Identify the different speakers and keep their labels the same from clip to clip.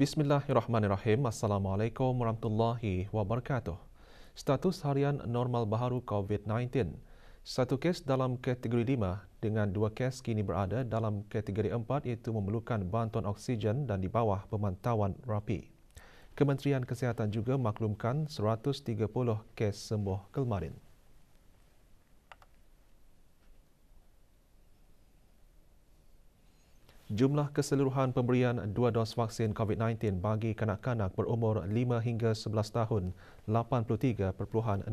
Speaker 1: Bismillahirrahmanirrahim. Assalamualaikum warahmatullahi wabarakatuh. Status harian normal baharu COVID-19. Satu kes dalam kategori 5 dengan 2 kes kini berada dalam kategori 4 iaitu memerlukan bantuan oksigen dan di bawah pemantauan rapi. Kementerian Kesihatan juga maklumkan 130 kes sembuh kemarin. Jumlah keseluruhan pemberian 2 dos vaksin COVID-19 bagi kanak-kanak berumur 5 hingga 11 tahun 83.6%.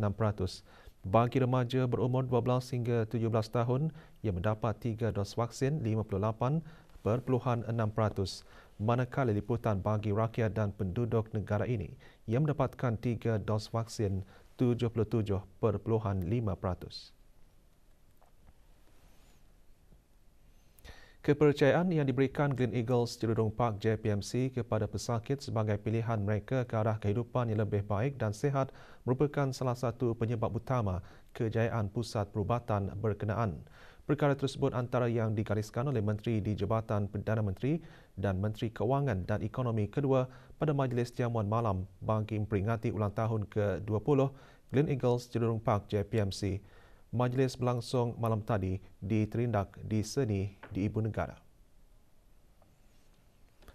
Speaker 1: Bagi remaja berumur 12 hingga 17 tahun yang mendapat 3 dos vaksin 58.6%. Manakala liputan bagi rakyat dan penduduk negara ini yang mendapatkan 3 dos vaksin 77.5%. Kepercayaan yang diberikan Gleneagles Jerudong Park JPMC kepada pesakit sebagai pilihan mereka ke arah kehidupan yang lebih baik dan sihat merupakan salah satu penyebab utama kejayaan pusat perubatan berkenaan. Perkara tersebut antara yang digariskan oleh Menteri di Jabatan Perdana Menteri dan Menteri Kewangan dan Ekonomi kedua pada majlis jamuan malam bagi memperingati ulang tahun ke-20 Gleneagles Jerudong Park JPMC. Majlis berlangsung malam tadi di Terindak di Seni di Ibu Negara.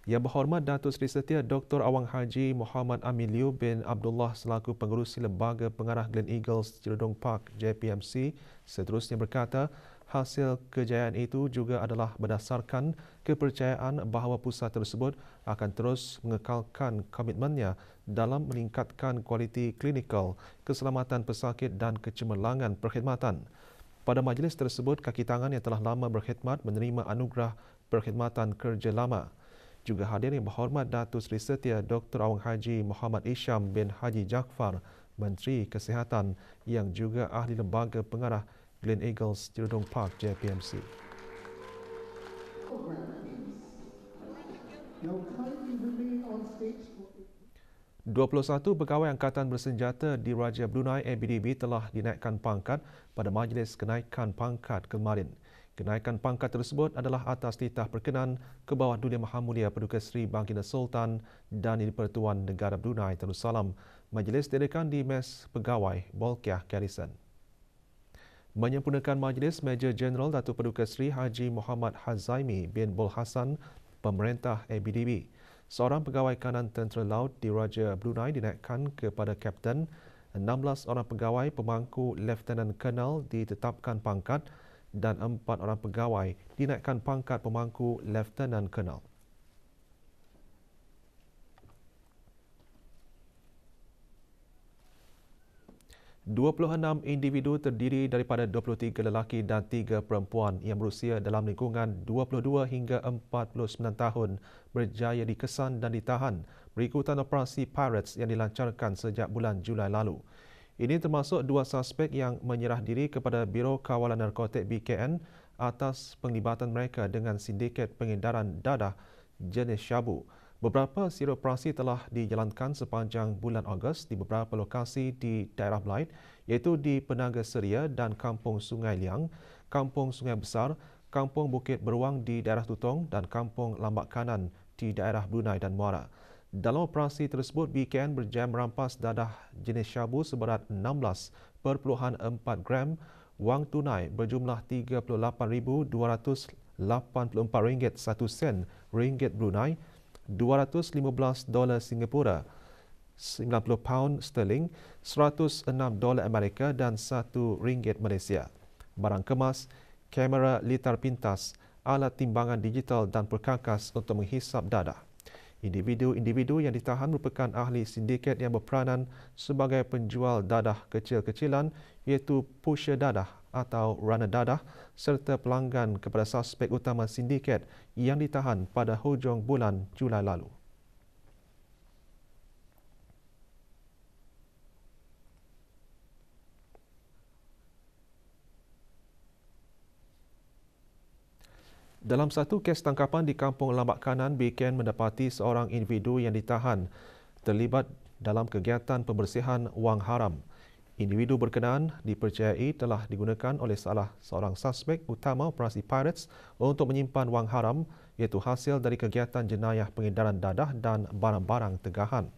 Speaker 1: Yang berhormat Datuk Seri Setia Dr. Awang Haji Muhammad Amin Liu bin Abdullah selaku pengerusi Lembaga Pengarah Gleneagles Jerudong Park JPMC seterusnya berkata, hasil kejayaan itu juga adalah berdasarkan kepercayaan bahawa pusat tersebut akan terus mengekalkan komitmennya dalam meningkatkan kualiti klinikal, keselamatan pesakit dan kecemerlangan perkhidmatan. Pada majlis tersebut, kaki tangan yang telah lama berkhidmat menerima anugerah perkhidmatan kerja lama. Juga hadir yang berhormat Datuk Seri Setia Dr. Awang Haji Muhammad Isham bin Haji Jaafar, Menteri Kesihatan yang juga ahli Lembaga Pengarah Gleneagles Jerudong Park JPMC. 21 pegawai Angkatan Bersenjata di Raja Brunei ABDB telah dinaikkan pangkat pada majlis kenaikan pangkat kemarin. Kenaikan pangkat tersebut adalah atas titah perkenan ke bawah Dunia Maha Mulia Paduka Seri Baginda Sultan dan Di-Pertuan Negara Brunei Darussalam. Majlis diadakan di Mes Pegawai Bolkiah Garrison. Menyempurnakan majlis, Major Jeneral Datuk Paduka Seri Haji Muhammad Hazaimi bin Bul Hassan, Pemerintah ABDB. Seorang pegawai kanan Tentera Laut di Raja Brunei dinaikkan kepada Kapten, 16 orang pegawai pemangku Lieutenant Colonel ditetapkan pangkat dan 4 orang pegawai dinaikkan pangkat pemangku Lieutenant Colonel. 26 individu terdiri daripada 23 lelaki dan 3 perempuan yang berusia dalam lingkungan 22 hingga 49 tahun berjaya dikesan dan ditahan berikutan operasi Pirates yang dilancarkan sejak bulan Julai lalu. Ini termasuk 2 suspek yang menyerah diri kepada Biro Kawalan Narkotik BKN atas penglibatan mereka dengan sindiket pengedaran dadah jenis syabu. Beberapa siri operasi telah dijalankan sepanjang bulan Ogos di beberapa lokasi di daerah Belait, iaitu di Penaga Seria dan Kampung Sungai Liang, Kampung Sungai Besar, Kampung Bukit Beruang di daerah Tutong dan Kampung Lambak Kanan di daerah Brunei dan Muara. Dalam operasi tersebut, BKN berjaya merampas dadah jenis syabu seberat 16.4 gram, wang tunai berjumlah RM38,284.1 ringgit Brunei, $215 Singapura, 90 pound sterling, 106 dolar Amerika dan 1 ringgit Malaysia. Barang kemas, kamera litar pintas, alat timbangan digital dan perkakas untuk menghisap dadah. Individu-individu yang ditahan merupakan ahli sindiket yang berperanan sebagai penjual dadah kecil-kecilan iaitu pusher dadah atau runner dadah serta pelanggan kepada suspek utama sindiket yang ditahan pada hujung bulan Julai lalu. Dalam satu kes tangkapan di Kampung Lambak Kanan, BKN mendapati seorang individu yang ditahan terlibat dalam kegiatan pembersihan wang haram. Individu berkenaan dipercayai telah digunakan oleh salah seorang suspek utama operasi Pirates untuk menyimpan wang haram iaitu hasil dari kegiatan jenayah pengedaran dadah dan barang-barang tegahan.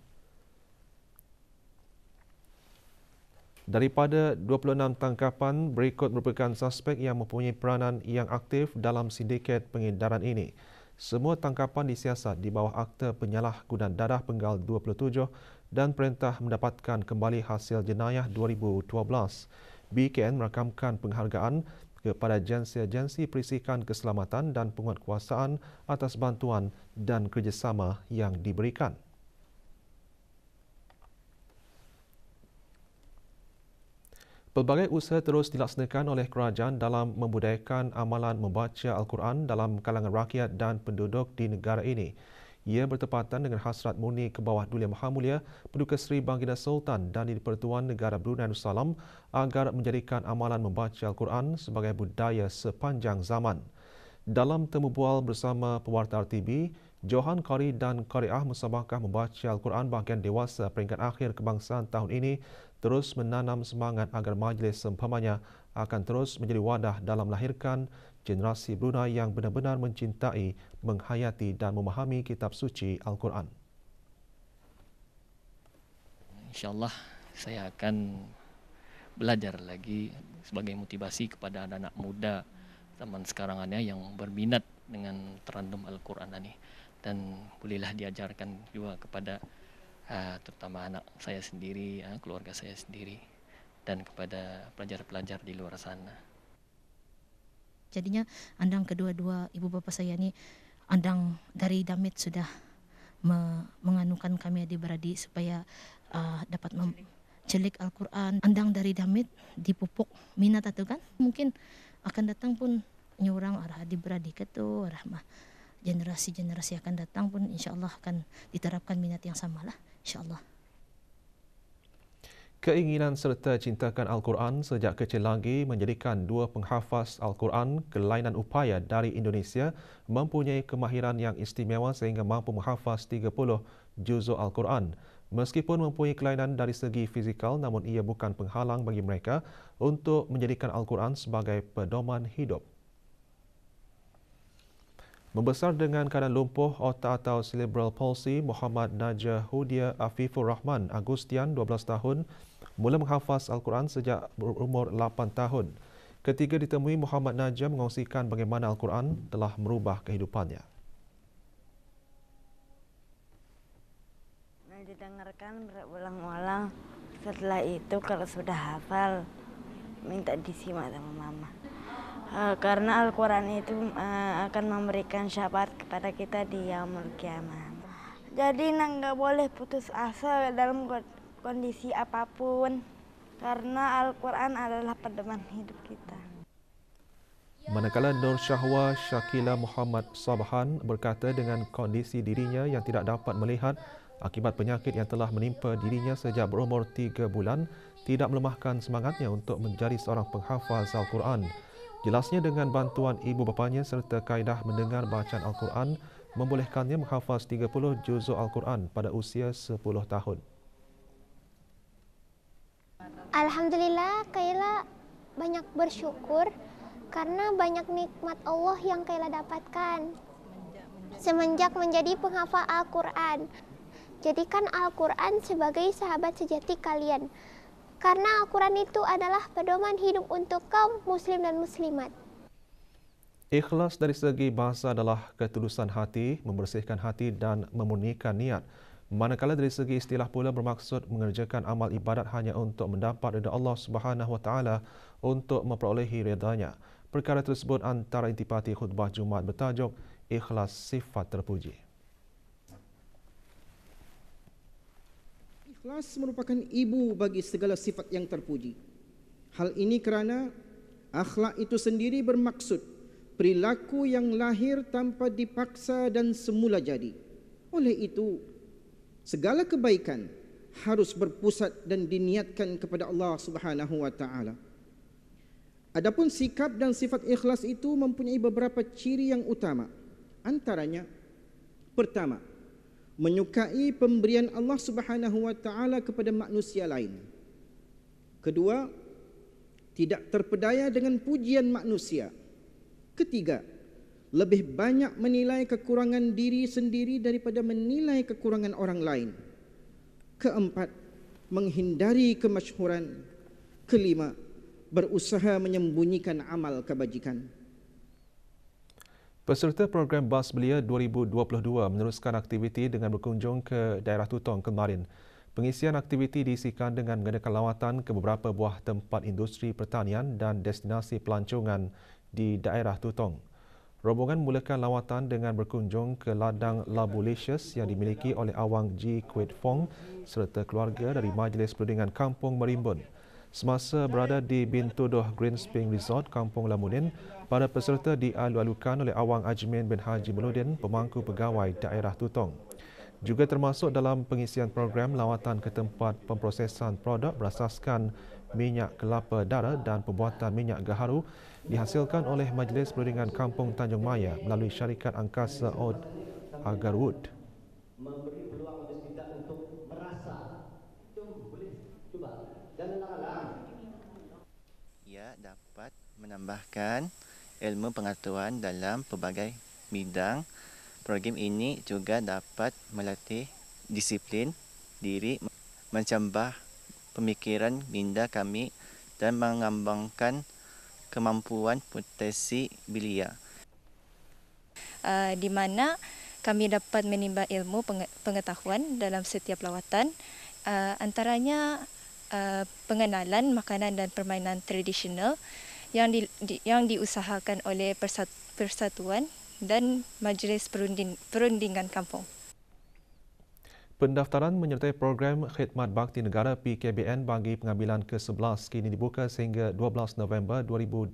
Speaker 1: Daripada 26 tangkapan, berikut merupakan suspek yang mempunyai peranan yang aktif dalam sindiket pengedaran ini. Semua tangkapan disiasat di bawah Akta Penyalahgunaan Dadah Penggal 27 dan Perintah Mendapatkan Kembali Hasil Jenayah 2012. BKN merakamkan penghargaan kepada agensi-agensi perisikan keselamatan dan penguatkuasaan atas bantuan dan kerjasama yang diberikan. Pelbagai usaha terus dilaksanakan oleh kerajaan dalam membudayakan amalan membaca Al-Quran dalam kalangan rakyat dan penduduk di negara ini. Ia bertepatan dengan hasrat murni ke bawah Duli Maha Mulia Paduka Seri Baginda Sultan dan di-Pertuan Negara Brunei Darussalam agar menjadikan amalan membaca Al-Quran sebagai budaya sepanjang zaman. Dalam temu bual bersama pewarta RTB, Johan Qari dan Qariah Musabaqah membaca Al-Quran bahagian dewasa peringkat akhir kebangsaan tahun ini terus menanam semangat agar majlis seumpamanya akan terus menjadi wadah dalam melahirkan generasi Brunei yang benar-benar mencintai, menghayati dan memahami kitab suci Al-Quran.
Speaker 2: InsyaAllah saya akan belajar lagi sebagai motivasi kepada anak-anak muda zaman sekarang ini yang berminat dengan terandum Al-Quran ini, dan bolehlah diajarkan juga kepada terutama anak saya sendiri, keluarga saya sendiri, dan kepada pelajar-pelajar di luar sana.
Speaker 3: Jadinya andang kedua-dua ibu bapa saya ni, andang dari Damit sudah menganukan kami adik-beradik supaya dapat mencelik Al-Quran. Andang dari Damit dipupuk minat itu kan. Mungkin akan datang pun nyurang arah adik-beradik itu, arah generasi-generasi akan datang pun insyaAllah akan diterapkan minat yang samalah. InsyaAllah.
Speaker 1: Keinginan serta cintakan Al-Quran sejak kecil lagi menjadikan dua penghafaz Al-Quran kelainan upaya dari Indonesia mempunyai kemahiran yang istimewa sehingga mampu menghafaz 30 juzuk Al-Quran. Meskipun mempunyai kelainan dari segi fizikal, namun ia bukan penghalang bagi mereka untuk menjadikan Al-Quran sebagai pedoman hidup. Membesar dengan keadaan lumpuh otak atau cerebral palsy, Muhammad Najah Hudia Afifur Rahman Agustian, 12 tahun, mula menghafaz Al-Quran sejak berumur 8 tahun. Ketika ditemui, Muhammad Najah mengongsikan bagaimana Al-Quran telah merubah kehidupannya.
Speaker 4: Didengarkan berulang-ulang, setelah itu kalau sudah hafal, minta disimak sama mama. Karena Al-Quran itu akan memberikan syafaat kepada kita di yaumul qiyamah. Jadi nggak boleh putus asa dalam kondisi apapun, karena Al-Quran adalah pedoman hidup kita.
Speaker 1: Manakala Nur Syahwa Syakila Muhammad Sabahan berkata dengan kondisi dirinya yang tidak dapat melihat akibat penyakit yang telah menimpa dirinya sejak berumur 3 bulan, tidak melemahkan semangatnya untuk menjadi seorang penghafaz Al-Quran. Jelasnya dengan bantuan ibu bapanya serta kaedah mendengar bacaan Al-Quran membolehkannya menghafaz 30 juzuk Al-Quran pada usia 10 tahun.
Speaker 5: Alhamdulillah, Kaila banyak bersyukur karena banyak nikmat Allah yang Kaila dapatkan semenjak menjadi penghafal Al-Quran. Jadikan Al-Quran sebagai sahabat sejati kalian. Karena Al-Quran itu adalah pedoman hidup untuk kaum muslim dan muslimat.
Speaker 1: Ikhlas dari segi bahasa adalah ketulusan hati, membersihkan hati dan memurnikan niat. Manakala dari segi istilah pula bermaksud mengerjakan amal ibadat hanya untuk mendapat ridha Allah Subhanahu Wa Taala untuk memperolehi ridanya. Perkara tersebut antara intipati khutbah Jumaat bertajuk Ikhlas Sifat Terpuji.
Speaker 6: Ikhlas merupakan ibu bagi segala sifat yang terpuji. Hal ini kerana akhlak itu sendiri bermaksud perilaku yang lahir tanpa dipaksa dan semula jadi. Oleh itu, segala kebaikan harus berpusat dan diniatkan kepada Allah Subhanahu wa taala. Adapun sikap dan sifat ikhlas itu mempunyai beberapa ciri yang utama. Antaranya, pertama, menyukai pemberian Allah Subhanahu wa taala kepada manusia lain. Kedua, tidak terpedaya dengan pujian manusia. Ketiga, lebih banyak menilai kekurangan diri sendiri daripada menilai kekurangan orang lain. Keempat, menghindari kemasyhuran. Kelima, berusaha menyembunyikan amal kebajikan.
Speaker 1: Peserta program Bas Belia 2022 meneruskan aktiviti dengan berkunjung ke daerah Tutong kemarin. Pengisian aktiviti diisikan dengan mengadakan lawatan ke beberapa buah tempat industri pertanian dan destinasi pelancongan di daerah Tutong. Rombongan mulakan lawatan dengan berkunjung ke ladang Labu Licious yang dimiliki oleh Awang G. Kuet Fong serta keluarga dari Majlis Perundingan Kampung Merimbun. Semasa berada di Bintuduh Green Spring Resort, Kampung Lamunin, para peserta dialu-alukan oleh Awang Ajmin bin Haji Meludin, pemangku pegawai daerah Tutong. Juga termasuk dalam pengisian program lawatan ke tempat pemprosesan produk berasaskan minyak kelapa dara dan pembuatan minyak gaharu dihasilkan oleh Majlis Perundingan Kampung Tanjung Maya melalui syarikat angkasa Oud Agarwood.
Speaker 7: Memberi peluang untuk kita untuk merasa. Boleh cuba. Jangan halang.
Speaker 8: Ia dapat menambahkan ilmu pengetahuan dalam pelbagai bidang. Program ini juga dapat melatih disiplin diri, mencambah pemikiran minda kami dan mengembangkan kemampuan potensi belia.
Speaker 9: Di mana kami dapat menimba ilmu pengetahuan dalam setiap lawatan, antaranya pengenalan makanan dan permainan tradisional yang diusahakan oleh Persatuan dan Majlis Perundingan Kampung.
Speaker 1: Pendaftaran menyertai program Khidmat Bakti Negara PKBN bagi pengambilan ke-11 kini dibuka sehingga 12 November 2022.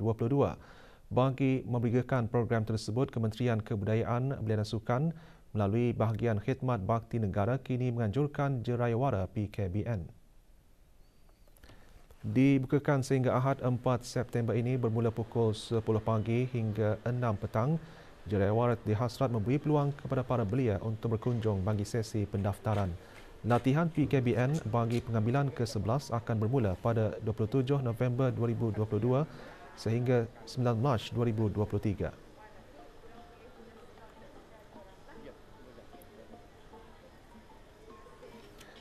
Speaker 1: Bagi memberikan program tersebut, Kementerian Kebudayaan Belia dan Sukan melalui bahagian Khidmat Bakti Negara kini menganjurkan jerayawara PKBN. Dibukakan sehingga Ahad 4 September ini bermula pukul 10 pagi hingga 6 petang. Jerayawara dihasrat memberi peluang kepada para belia untuk berkunjung bagi sesi pendaftaran. Latihan PKBN bagi pengambilan ke-11 akan bermula pada 27 November 2022 sehingga 9 Mac 2023.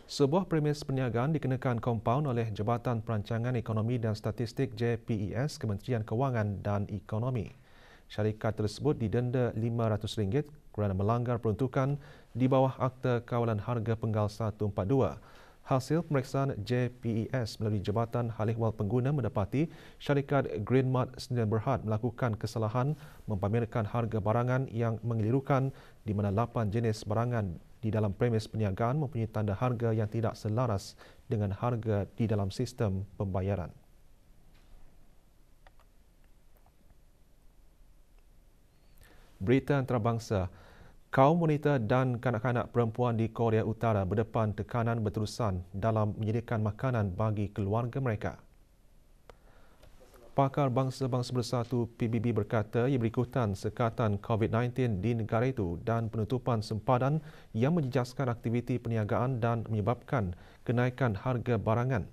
Speaker 1: Sebuah premis perniagaan dikenakan kompaun oleh Jabatan Perancangan Ekonomi dan Statistik JPES Kementerian Kewangan dan Ekonomi. Syarikat tersebut didenda RM500 kerana melanggar peruntukan di bawah Akta Kawalan Harga Penggal 142. Hasil pemeriksaan JPES melalui Jabatan Hal Ehwal Pengguna mendapati syarikat Greenmart Sdn Bhd melakukan kesalahan mempamerkan harga barangan yang mengelirukan di mana 8 jenis barangan di dalam premis perniagaan mempunyai tanda harga yang tidak selaras dengan harga di dalam sistem pembayaran. Berita antarabangsa, kaum wanita dan kanak-kanak perempuan di Korea Utara berdepan tekanan berterusan dalam menyediakan makanan bagi keluarga mereka. Pakar Bangsa-Bangsa Bersatu PBB berkata ia berikutan sekatan COVID-19 di negara itu dan penutupan sempadan yang menjejaskan aktiviti perniagaan dan menyebabkan kenaikan harga barangan.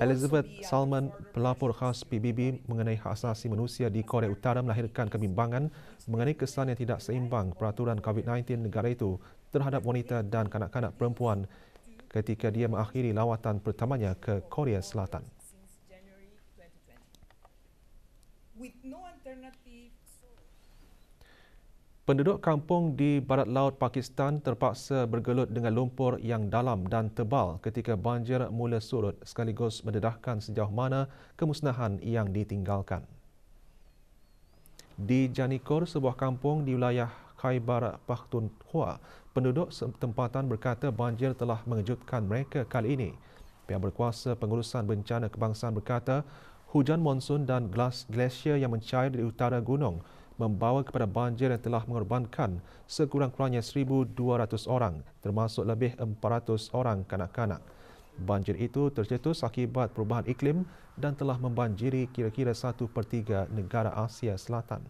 Speaker 1: Elizabeth Salman, pelapor khas PBB mengenai hak asasi manusia di Korea Utara melahirkan kebimbangan mengenai kesan yang tidak seimbang peraturan COVID-19 negara itu terhadap wanita dan kanak-kanak perempuan ketika dia mengakhiri lawatan pertamanya ke Korea Selatan. Penduduk kampung di barat laut Pakistan terpaksa bergelut dengan lumpur yang dalam dan tebal ketika banjir mula surut sekaligus mendedahkan sejauh mana kemusnahan yang ditinggalkan. Di Janikur, sebuah kampung di wilayah Khyber Pakhtunkhwa, penduduk tempatan berkata banjir telah mengejutkan mereka kali ini. Pihak berkuasa pengurusan bencana kebangsaan berkata hujan monsun dan glasier yang mencair di utara gunung membawa kepada banjir yang telah mengorbankan sekurang-kurangnya 1,200 orang, termasuk lebih 400 orang kanak-kanak. Banjir itu tercetus akibat perubahan iklim dan telah membanjiri kira-kira 1/3 negara Asia Selatan.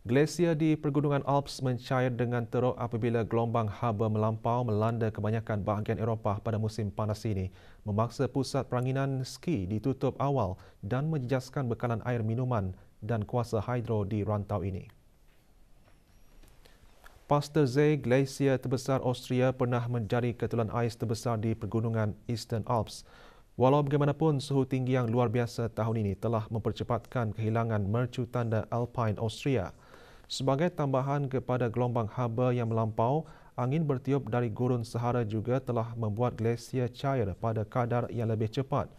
Speaker 1: Glasier di Pergunungan Alps mencair dengan teruk apabila gelombang haba melampau melanda kebanyakan bahagian Eropah pada musim panas ini, memaksa pusat peranginan ski ditutup awal dan menjejaskan bekalan air minuman dan kuasa hidro di rantau ini. Pasterzee Glacier terbesar Austria pernah menjadi ketulan ais terbesar di Pergunungan Eastern Alps. Walau bagaimanapun, suhu tinggi yang luar biasa tahun ini telah mempercepatkan kehilangan mercu tanda Alpine Austria. Sebagai tambahan kepada gelombang haba yang melampau, angin bertiup dari gurun Sahara juga telah membuat glasier cair pada kadar yang lebih cepat.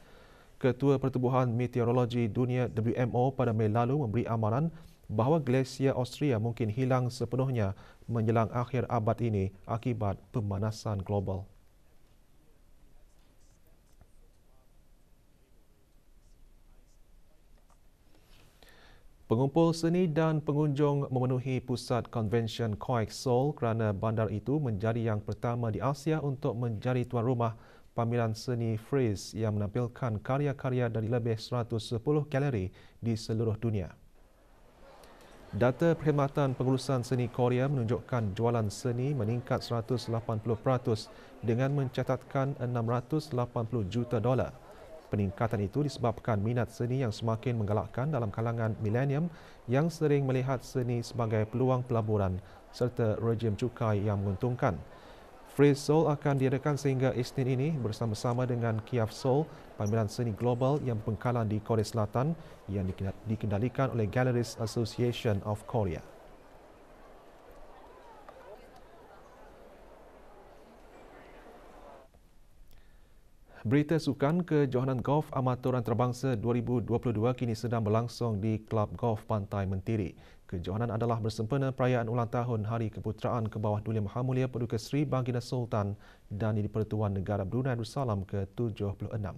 Speaker 1: Ketua Pertubuhan Meteorologi Dunia WMO pada Mei lalu memberi amaran bahawa glasier Austria mungkin hilang sepenuhnya menjelang akhir abad ini akibat pemanasan global. Pengumpul seni dan pengunjung memenuhi pusat konvensyen Koik Seoul kerana bandar itu menjadi yang pertama di Asia untuk menjadi tuan rumah pameran seni Frieze yang menampilkan karya-karya dari lebih 110 galeri di seluruh dunia. Data Perkhidmatan Pengurusan Seni Korea menunjukkan jualan seni meningkat 180% dengan mencatatkan $680 juta. Peningkatan itu disebabkan minat seni yang semakin menggalakkan dalam kalangan milenium yang sering melihat seni sebagai peluang pelaburan serta rejim cukai yang menguntungkan. Frieze Seoul akan diadakan sehingga Isnin ini bersama-sama dengan Kiev Seoul, pameran seni global yang berpangkalan di Korea Selatan yang dikendalikan oleh Galleries Association of Korea. Berita sukan, kejohanan golf amatur antarabangsa 2022 kini sedang berlangsung di Kelab Golf Pantai Mentiri. Kejohanan adalah bersempena perayaan ulang tahun Hari Keputeraan ke bawah Duli Maha Mulia Paduka Seri Baginda Sultan dan di Persekutuan Negara Brunei Darussalam ke-76.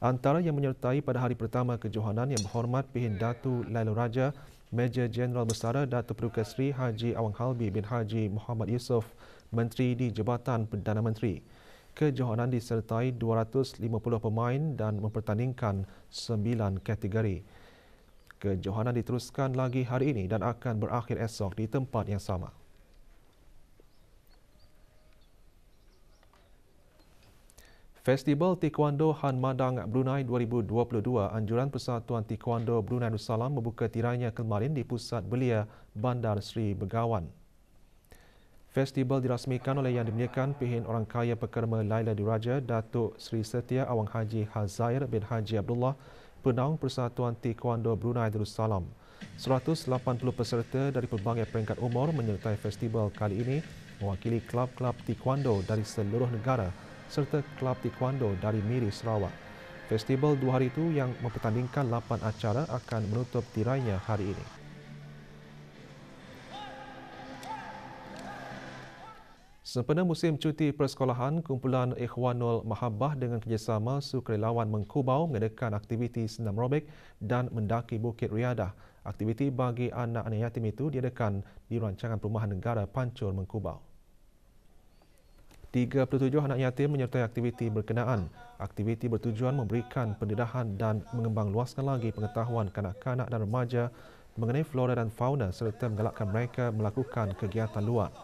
Speaker 1: Antara yang menyertai pada hari pertama kejohanan yang berhormat Pihin Datu Lailur Raja, Major Jeneral Bersara Datuk Paduka Seri Haji Awang Halbi bin Haji Muhammad Yusof, Menteri di Jabatan Perdana Menteri. Kejohanan disertai 250 pemain dan mempertandingkan 9 kategori. Kejohanan diteruskan lagi hari ini dan akan berakhir esok di tempat yang sama. Festival Taekwondo Han Madang Brunei 2022, anjuran Persatuan Taekwondo Brunei Darussalam membuka tirainya kemarin di Pusat Belia Bandar Seri Begawan. Festival dirasmikan oleh Yang Dimuliakan Pihin Orang Kaya Pekerma Laila Diraja Datuk Seri Setia Awang Haji Hazair bin Haji Abdullah, Penaung Persatuan Taekwondo Brunei Darussalam. 180 peserta dari pelbagai peringkat umur menyertai festival kali ini, mewakili klub-klub taekwondo dari seluruh negara serta klub taekwondo dari Miri Sarawak. Festival 2 hari itu yang mempertandingkan 8 acara akan menutup tirainya hari ini. Sempena musim cuti persekolahan, kumpulan Ikhwanul Mahabbah dengan kerjasama sukarelawan Mengkubau mengadakan aktiviti senam robek dan mendaki Bukit Riadah. Aktiviti bagi anak-anak yatim itu diadakan di rancangan perumahan negara Pancur Mengkubau. 37 anak yatim menyertai aktiviti berkenaan. Aktiviti bertujuan memberikan pendedahan dan mengembangluaskan lagi pengetahuan kanak-kanak dan remaja mengenai flora dan fauna serta menggalakkan mereka melakukan kegiatan luar.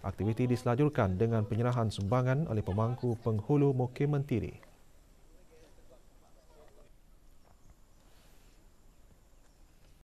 Speaker 1: Aktiviti diselajurkan dengan penyerahan sumbangan oleh pemangku penghulu Mukim Mentiri.